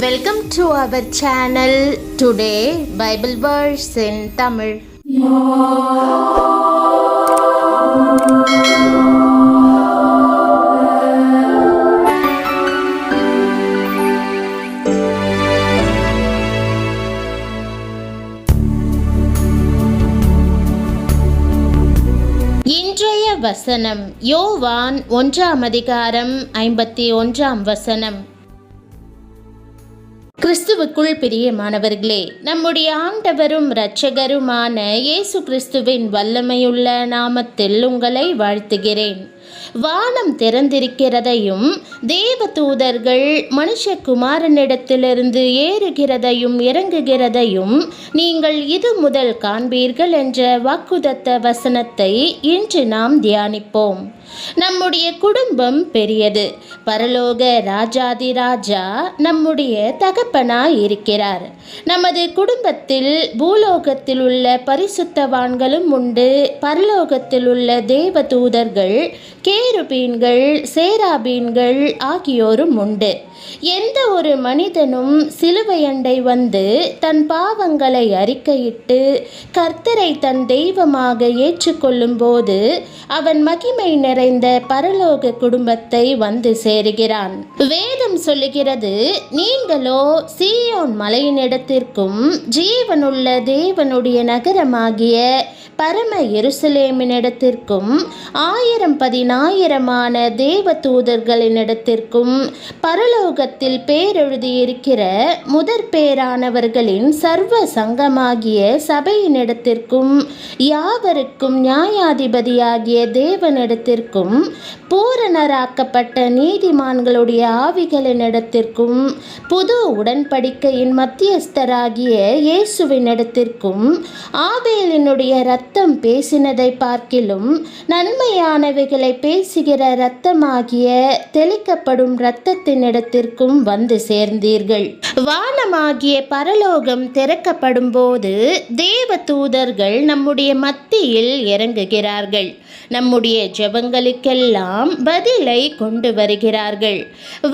Welcome to our channel. Today Bible verse in Tamil. இன்றைய வசனம் யோவான் 1:51. கிறிஸ்துவுக்குள் பிரியமானவர்களே, நம்முடைய ஆண்டவரும் இரட்சகருமான இயேசு கிறிஸ்துவின் வல்லமையுள்ள நாமத்தில் உங்களை வாழ்த்துகிறேன். வானம் திறந்திருக்கிறதையும் தேவதூதர்கள் மனுஷகுமாரனிடத்திலிருந்து ஏறுகிறதையும் இறங்குகிறதையும் நீங்கள் இது முதல் காண்பீர்கள் என்ற வாக்குதத்த வசனத்தை இன்று நாம் தியானிப்போம். நம்முடைய குடும்பம் பெரியது. பரலோக ராஜாதி ராஜா நம்முடைய தகப்பனாய் இருக்கிறார். நமது குடும்பத்தில் பூலோகத்தில் உள்ள பரிசுத்தவான்களும் உண்டு. பரலோகத்தில் உள்ள தேவதூதர்கள், கேருபீன்கள், சேராபீன்கள் ஆகியோரும் உண்டு. எந்த ஒரு மனிதனும் சிலுவையண்டை வந்து தன் பாவங்களை அறிக்கையிட்டு கர்த்தரை தன் தெய்வமாக ஏற்றுக்கொள்ளும் போது அவன் மகிமை நிறைந்த பரலோக குடும்பத்தை வந்து சேருகிறான். வேதம் சொல்லுகிறது, நீங்களோ சீயோன் மலையினிடத்திற்கும் ஜீவனுள்ள தேவனுடைய நகரமாகிய பரம எருசலேமினிடத்திற்கும் 1000 தேவ தூதர்களினிடத்திற்கும் பரலோகத்தில் பேரெழுதியிருக்கிற முதற் பேரானவர்களின் சர்வ சங்கமாகிய சபையினிடத்திற்கும் யாவருக்கும் நியாயாதிபதியாகிய தேவனிடத்திற்கும் பூரணராக்கப்பட்ட நீதிமான்களுடைய ஆவிகளினிடத்திற்கும் புது உடன்படிக்கையின் மத்தியஸ்தராகிய இயேசுவினிடத்திற்கும் ஆபேலினுடைய இரத்தம் பேசினதை பார்க்கிலும் நன்மையானவைகளை பேசுகிற இரத்தமாகிய தெளிக்கப்படும் இரத்தத்தினிடத்திற்கும் வந்து சேர்ந்தீர்கள். வானமாகிய பரலோகம் திறக்கப்படும் போது தேவ தூதர்கள் நம்முடைய மத்தியில் இறங்குகிறார்கள். நம்முடைய ஜெபங்களுக்கெல்லாம் பதிலை கொண்டு வருகிறார்கள்.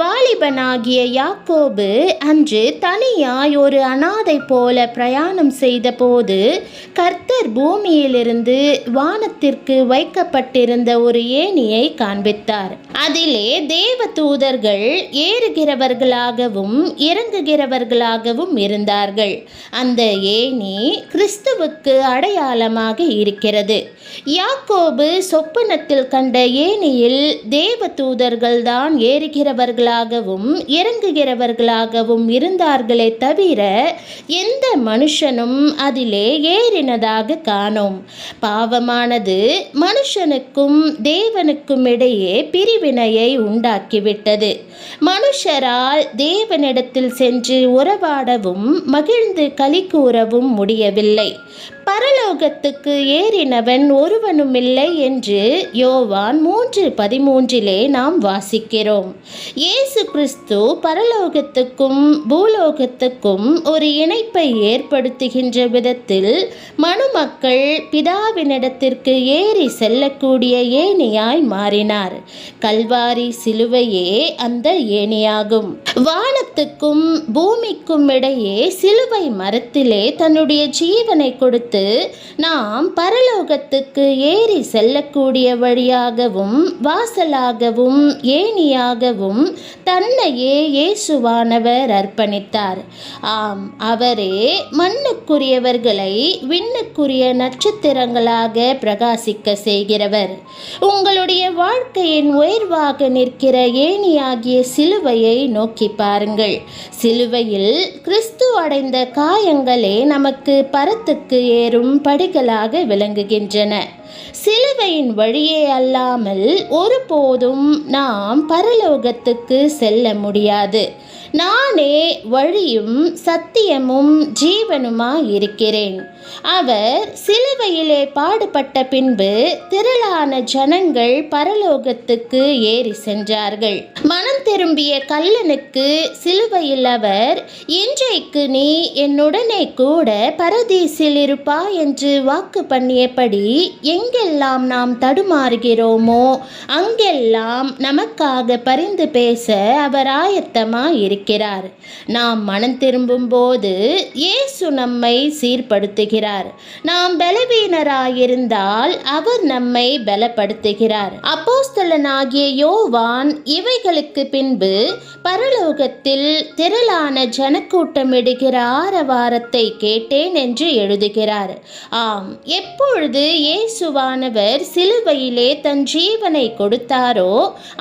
வாலிபனாகிய யாக்கோபு அன்று தனியாய் ஒரு அனாதை போல பிரயாணம் செய்த போது கர்த்தர் பூமியிலிருந்து வானத்திற்கு வைக்கப்பட்டிருந்த ஒரு ஏணியை காண்பித்தார். அதிலே தேவ தூதர்கள் ஏறுகிறவர்களாகவும் இறங்குகிறவர்களாகவும் இருந்தார்கள். அந்த ஏணி கிறிஸ்துவுக்கு அடையாளமாக இருக்கிறது. யாக்கோபு சொப்பனத்தில் கண்ட ஏணியில் தேவ தூதர்கள் தான் ஏறுகிறவர்களாகவும் இறங்குகிறவர்களாகவும் இருந்தார்களே தவிர எந்த மனுஷனும் அதிலே ஏறினதாக காணோம். பாவமானது மனுஷனுக்கும் தேவனுக்கும் இடையே பிரிவினையை உண்டாக்கிவிட்டது. மனுஷரால் தேவனிடத்தில் சென்று உறவாடவும் மகிழ்ந்து களி கூறவும் முடியவில்லை. பரலோகத்துக்கு ஏறினவன் ஒருவனுமில்லை என்று யோவான் 3:13 நாம் வாசிக்கிறோம். இயேசு கிறிஸ்து பரலோகத்துக்கும் பூலோகத்துக்கும் ஒரு இணைப்பை ஏற்படுத்துகின்ற விதத்தில் மனுமக்கள் பிதாவினிடத்திற்கு ஏறி செல்லக்கூடிய ஏணியாய் மாறினார். கல்வாரி சிலுவையே அந்த ஏணியாகும். வானத்துக்கும் பூமிக்கும் இடையே சிலுவை மரத்திலே தன்னுடைய ஜீவனை கொடுத்து நாம் பரலோகத்துக்கு ஏறி செல்லக்கூடிய வழியாகவும் வாசலாகவும் ஏணியாகவும் தன்னையே இயேசுவானவர் அர்ப்பணித்தார். ஆம், அவரே மண்ணுக்குரியவர்களை விண்ணுக்குரிய நட்சத்திரங்களாக பிரகாசிக்க செய்கிறவர். உங்களுடைய வாழ்க்கையின் உயர்வாக நிற்கிற ஏணியாகிய சிலுவையை நோக்கி பாருங்கள். சிலுவையில் கிறிஸ்து அடைந்த காயங்களே நமக்கு பரத்துக்கு ஏறும் படிகளாக விளங்குகின்றன. சிலுவையின் வழியே அல்லாமல் ஒருபோதும் நாம் பரலோகத்துக்கு செல்ல முடியாது. நானே வழியும் சத்தியமும் ஜீவனுமாய் இருக்கிறேன். அவர் சிலுவையிலே பாடுபட்ட பின்பு திரளான ஜனங்கள் பரலோகத்துக்கு ஏறி சென்றார்கள். மனம் திரும்பிய கள்ளனுக்கு சிலுவையில் அவர், இன்றைக்கு நீ என்னுடனே கூட பரதீசில் இருப்பாய் என்று வாக்கு பண்ணியபடி எங்கெல்லாம் நாம் தடுமாறுகிறோமோ அங்கெல்லாம் நமக்காக பரிந்து பேச அவர் ஆயத்தமாய் இருக்கிறார். நாம் மனம் திரும்பும் போது இயேசு நம்மை சீர்படுத்துகிறார். நாம் பலவீனராயிருந்தால் அவர் நம்மை பலப்படுத்துகிறார். அப்போஸ்தலனாகிய யோவான் இவைகளுக்கு பின்பு பரலோகத்தில் திரளான ஜனக்கூட்டமிடுகிற ஆரவாரத்தை கேட்டேன் என்று எழுதுகிறார். ஆம், எப்பொழுது இயேசுவானவர் சிலுவையிலே தன் ஜீவனை கொடுத்தாரோ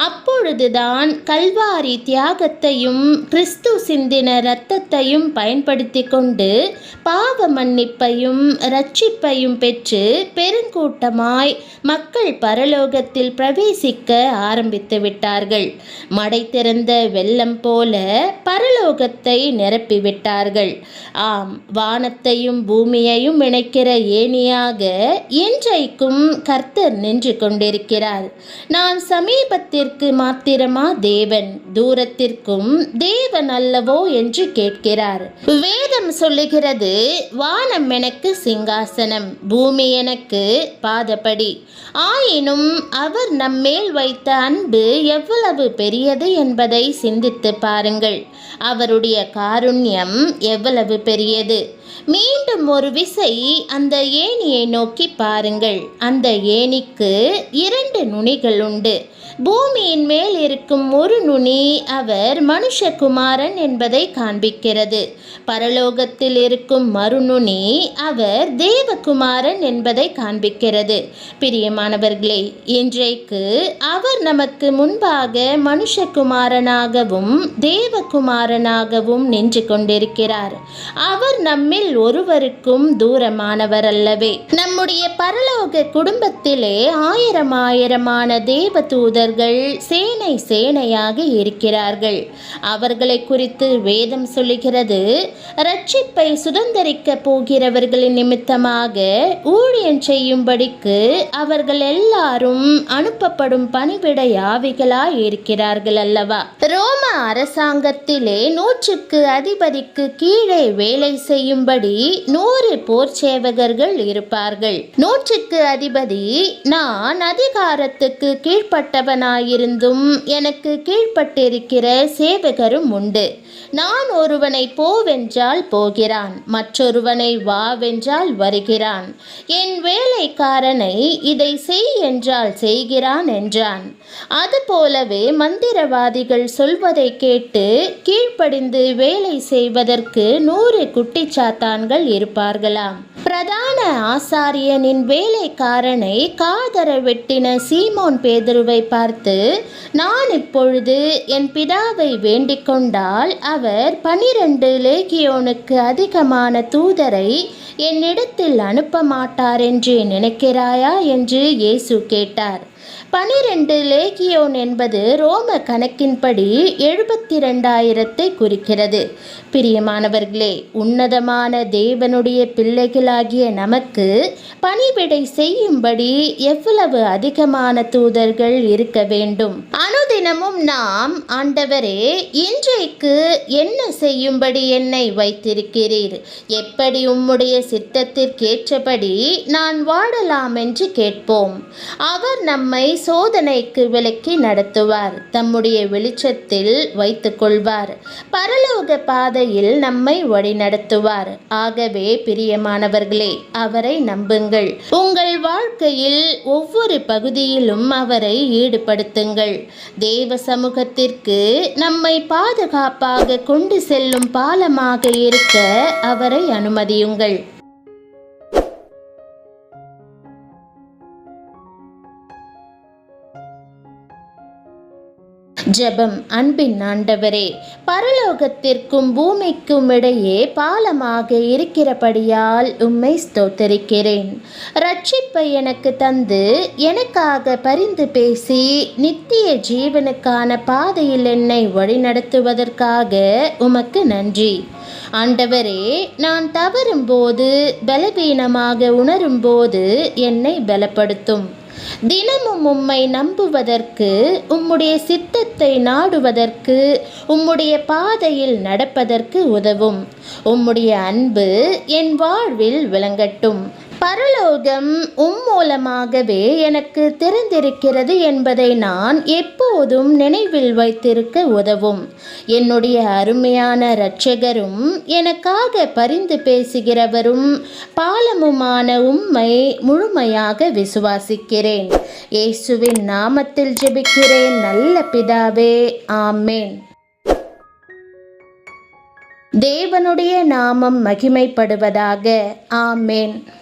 அப்பொழுதுதான் கல்வாரி தியாகத்தையும் கிறிஸ்து சிந்தின இரத்தத்தையும் பயன்படுத்தி கொண்டு பாவ மன்னிப்பையும் இரட்சிப்பையும் பெற்று பெருங்கூட்டமாய் மக்கள் பரலோகத்தில் பிரவேசிக்க ஆரம்பித்து விட்டார்கள். மடை திறந்த வெள்ளம் போல பரலோகத்தை நிரப்பிவிட்டார்கள். ஆம், வானத்தையும் பூமியையும் இணைக்கிற ஏணியாக இன்றைக்கும் கர்த்தர் நின்று கொண்டிருக்கிறார். நான் சமீபத்திற்கு மாத்திரமா தேவன், தூரத்திற்கும் தேவன் அல்லவோ என்று கேட்கிறார். வேதம் சொல்லுகிறது, வானம் எனக்கு சிங்காசனம், பூமி எனக்கு பாதப்படி. ஆயினும் அவர் நம்மேல் வைத்த அன்பு எவ்வளவு பெரியது என்பதை சிந்தித்து பாருங்கள். அவருடைய காருண்யம் எவ்வளவு பெரியது. மீண்டும் ஒரு விசை அந்த ஏணியை நோக்கி பாருங்கள். அந்த ஏணிக்கு 2 நுனிகள் உண்டு. பூமியின் மேல் இருக்கும் ஒரு நுனி அவர் மனுஷகுமாரன் என்பதை காண்பிக்கிறது. பரலோகத்தில் இருக்கும் மறுநுனி அவர் தேவகுமாரன் என்பதை காண்பிக்கிறது. பிரியமானவர்களே, இன்றைக்கு அவர் நமக்கு முன்பாக மனுஷகுமாரனாகவும் தேவகுமாரனாகவும் நின்று கொண்டிருக்கிறார். அவர் நம்மில் ஒருவருக்கும் தூரமானவர் அல்லவே. நம்முடைய பரலோக குடும்பத்திலே ஆயிரமான தேவதூதர்கள் சேனை சேனையாக இருக்கிறார்கள். அவர்களை குறித்து வேதம் சொல்லுகிறது, இரட்சிப்பை சுதந்தரிக்க போகிறவர்களின் நிமித்தமாக ஊழியம் செய்யும்படிக்கு அவர்கள் எல்லாரும் அனுப்பப்படும் பணிவிடை ஆவிகளாய் இருக்கிறார்கள் அல்லவா. ரோம அரசாங்கத்திலே 100க்கு அதிபதிக்கு கீழே வேலை செய்யும்படி 100 போர் சேவகர்கள் இருப்பார்கள். 100க்கு அதிபதி, நான் அதிகாரத்துக்கு கீழ்ப்பட்டவனாயிருந்தும் எனக்கு கீழ்ப்பட்டிருக்கிற சேவகரும் உண்டு. நான் ஒருவனை போவென்றால் போகிறான், மற்றொருவனை வாவென்றால் வருகிறான். என் வேலைக்காரனை இதை செய் என்றால் செய்கிறான் என்றான். அதுபோலவே மந்திரவாதிகள் சொல்வதை கேட்டு கீழ்ப்படிந்து வேலை செய்வதற்கு 100 குட்டிச்சாத்தான்கள் இருப்பார்களாம். பிரதான ஆசாரியனின் வேலைக்காரனை காதர வெட்டின சீமோன் பேதுருவை பார்த்து, நான் இப்பொழுது என் பிதாவை வேண்டிக் கொண்டால் அவர் 12 லேகியோனுக்கு அதிகமான தூதரை என்னிடத்தில் அனுப்ப மாட்டார் என்று நினைக்கிறாயா என்று இயேசு கேட்டார். 12 லேகியோன் என்பது ரோம கணக்கின்படி 72,000 குறிக்கிறது. பிரியமானவர்களே, உன்னதமான தேவனுடைய பிள்ளைகளாகிய நமக்கு பணிவிடை செய்யும்படி எவ்வளவு அதிகமான தூதர்கள் இருக்க வேண்டும். அனுதினமும் நாம், ஆண்டவரே, இன்றைக்கு என்ன செய்யும்படி என்னை வைத்திருக்கிறீர், எப்படி உம்முடைய சித்தத்திற்கேற்றபடி நான் வாழலாம் என்று கேட்போம். அவர் நம்மை சோதனைக்கு விலக்கி நடத்துவார், தம்முடைய வெளிச்சத்தில் வைத்துக் கொள்வார், பரலோக பாதையில் நம்மை வழி நடத்துவார். ஆகவே பிரியமானவர்களே, அவரை நம்புங்கள். உங்கள் வாழ்க்கையில் ஒவ்வொரு பகுதியிலும் அவரை ஈடுபடுத்துங்கள். தேவ சமூகத்திற்கு நம்மை பாதுகாப்பாக கொண்டு செல்லும் பாலமாக இருக்க அவரை அனுமதியுங்கள். ஜெபம். அன்பின் ஆண்டவரே, பரலோகத்திற்கும் பூமிக்கும் இடையே பாலமாக இருக்கிறபடியால் உம்மை ஸ்தோத்தரிக்கிறேன். ரட்சிப்பை எனக்கு தந்து எனக்காக பரிந்து பேசி நித்திய ஜீவனுக்கான பாதையில் என்னை வழிநடத்துவதற்காக உமக்கு நன்றி. ஆண்டவரே, நான் தவறும்போது, பலவீனமாக உணரும்போது என்னை பலப்படுத்தும். தினமும் உம்மை நம்புவதற்கு, உம்முடைய சித்தத்தை நாடுவதற்கு, உம்முடைய பாதையில் நடப்பதற்கு உதவும். உம்முடைய அன்பு என் வாழ்வில் விளங்கட்டும். பரலோகம் மூலமாகவே எனக்கு தெரிந்திருக்கிறது என்பதை நான் எப்போதும் நினைவில் வைத்திருக்க உதவும். என்னுடைய அருமையான இரட்சகரும் எனக்காக பரிந்து பேசுகிறவரும் பாலமுமான உம்மை முழுமையாக விசுவாசிக்கிறேன். இயேசுவின் நாமத்தில் ஜெபிக்கிறேன் நல்ல பிதாவே, ஆமேன். தேவனுடைய நாமம் மகிமைப்படுவதாக. ஆமேன்.